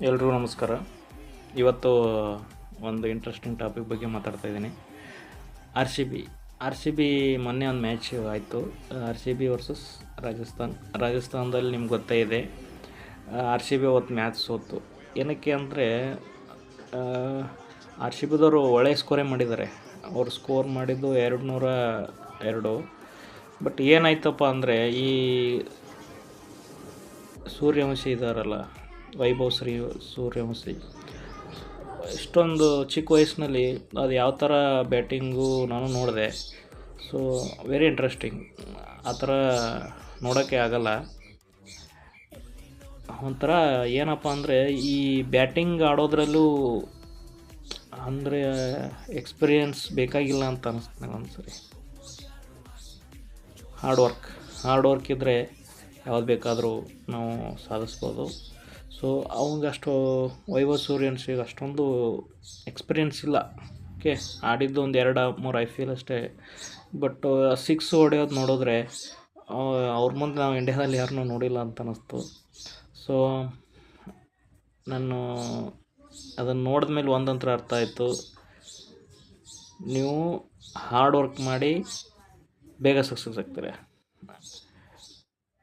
ಎಲ್ರಿಗೂ ನಮಸ್ಕಾರ. ಇವತ್ತು ಒಂದು ಇಂಟ್ರೆಸ್ಟಿಂಗ್ ಟಾಪಿಕ್ ಬಗ್ಗೆ ಮಾತಾಡ್ತಾ ಇದ್ದೀನಿ. ಆರ್ ಸಿ ಬಿ ಮೊನ್ನೆ ಒಂದು ಮ್ಯಾಚ್ ಆಯಿತು. RCB ವರ್ಸಸ್ ರಾಜಸ್ಥಾನದಲ್ಲಿ ನಿಮ್ಗೆ ಗೊತ್ತೇ ಇದೆ. RCB ಅವತ್ತು ಮ್ಯಾಚ್ ಸೋತು. ಏನಕ್ಕೆ ಅಂದರೆ RCBದವರು ಒಳ್ಳೆಯ ಸ್ಕೋರೇ ಮಾಡಿದ್ದಾರೆ. ಅವರು ಸ್ಕೋರ್ ಮಾಡಿದ್ದು 202. ಬಟ್ ಏನಾಯ್ತಪ್ಪ ಅಂದರೆ ಈ ಸೂರ್ಯವಂಶಿ ಇದ್ದಾರಲ್ಲ, ವೈಭವ್ ಸೂರ್ಯವಂಶಿ, ಇಷ್ಟೊಂದು ಚಿಕ್ಕ ವಯಸ್ಸಿನಲ್ಲಿ ಅದು ಯಾವ ಥರ ಬ್ಯಾಟಿಂಗು ನಾನು ನೋಡಿದೆ. So very interesting. ಆ ಥರ ನೋಡೋಕ್ಕೆ ಆಗಲ್ಲ. ಒಂಥರ ಏನಪ್ಪ ಅಂದರೆ ಈ ಬ್ಯಾಟಿಂಗ್ ಆಡೋದ್ರಲ್ಲೂ ಅಂದರೆ ಎಕ್ಸ್ಪೀರಿಯನ್ಸ್ ಬೇಕಾಗಿಲ್ಲ ಅಂತ ಅನಿಸ್ತು ನನಗೆ ಒಂದ್ಸರಿ. ಹಾರ್ಡ್ ವರ್ಕ್ ಇದ್ದರೆ ಯಾವ್ದು ಬೇಕಾದರೂ ನಾವು ಸಾಧಿಸ್ಬೋದು. ಸೊ ಅವಂಗಷ್ಟು ವೈಭವ್ ಸೂರ್ಯವಂಶಿಗೆ ಅಷ್ಟೊಂದು ಎಕ್ಸ್ಪೀರಿಯನ್ಸ್ ಇಲ್ಲ. ಓಕೆ, ಆಡಿದ್ದು ಒಂದು 2-3 IPL ಅಷ್ಟೇ. ಬಟ್ 6 ಹೊಡೆಯೋದು ನೋಡಿದ್ರೆ ಅವ್ರ ಮುಂದೆ ನಾವು ಇಂಡಿಯಾದಲ್ಲಿ ಯಾರನ್ನೂ ನೋಡಿಲ್ಲ ಅಂತ ಅನ್ನಿಸ್ತು. ಸೊ ನಾನು ಅದನ್ನು ನೋಡಿದ ಮೇಲೆ ಒಂದಂತರ ಅರ್ಥ ಆಯಿತು, ನೀವು ಹಾರ್ಡ್ ವರ್ಕ್ ಮಾಡಿ ಬೇಗ ಸಕ್ಸಸ್ ಆಗ್ತಾರೆ.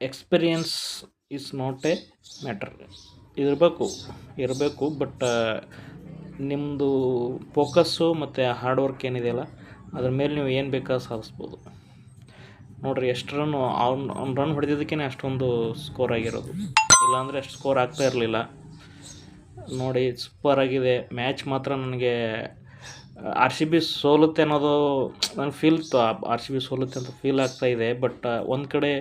Experience is not A matter. ಇರಬೇಕು ಬಟ್ ನಿಮ್ಮದು ಫೋಕಸ್ಸು ಮತ್ತು ಹಾರ್ಡ್ ವರ್ಕ್ ಏನಿದೆಯಲ್ಲ ಅದ್ರ ಮೇಲೆ ನೀವು ಏನು ಬೇಕಾದ್ರೂ ಸಾಧಿಸ್ಬೋದು. ನೋಡಿರಿ, ಎಷ್ಟು ಅವ್ನು ರನ್ ಹೊಡೆದಿದ್ದಕ್ಕೇ ಅಷ್ಟೊಂದು ಸ್ಕೋರ್ ಆಗಿರೋದು, ಇಲ್ಲಾಂದರೆ ಅಷ್ಟು ಸ್ಕೋರ್ ಆಗ್ತಾ ಇರಲಿಲ್ಲ. ನೋಡಿ, ಸೂಪರಾಗಿದೆ ಮ್ಯಾಚ್. ಮಾತ್ರ ನನಗೆ RCB ಸೋಲುತ್ತೆ ಅನ್ನೋದು ನನಗೆ RCB ಸೋಲುತ್ತೆ ಅಂತ ಫೀಲ್ ಆಗ್ತಾಯಿದೆ. ಬಟ್ ಒಂದು ಕಡೆ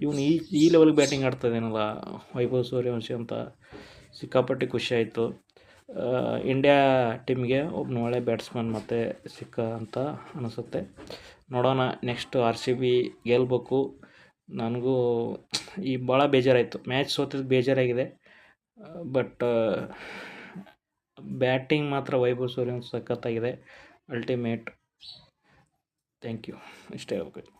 ಇವನು ಈ ಲೆವೆಲ್ಗೆ ಬ್ಯಾಟಿಂಗ್ ಆಡ್ತಾ ಇದ್ದಾನಲ್ಲ ವೈಭವ್ ಸೂರ್ಯವಂಶಿ ಅಂತ ಸಿಕ್ಕಾಪಟ್ಟೆ ಖುಷಿ ಆಯಿತು. ಇಂಡಿಯಾ ಟೀಮ್ಗೆ ಒಬ್ಬನು ಒಳ್ಳೆ ಬ್ಯಾಟ್ಸ್ಮನ್ ಮತ್ತು ಸಿಕ್ಕ ಅಂತ ಅನಿಸುತ್ತೆ. ನೋಡೋಣ, ನೆಕ್ಸ್ಟ್ RCB ಗೆಲ್ಲಬೇಕು. ನನಗೂ ಭಾಳ ಬೇಜಾರಾಯಿತು, ಮ್ಯಾಚ್ ಸೋತಿದ್ದು ಬೇಜಾರಾಗಿದೆ. ಬಟ್ ಬ್ಯಾಟಿಂಗ್ ಮಾತ್ರ ವೈಭವ್ ಸೂರ್ಯವಂಶಿ ಸಖತ್ತಾಗಿದೆ, ಅಲ್ಟಿಮೇಟ್. Thank you. ಇಷ್ಟೇ ಹೇಳ್ಬೇಕು.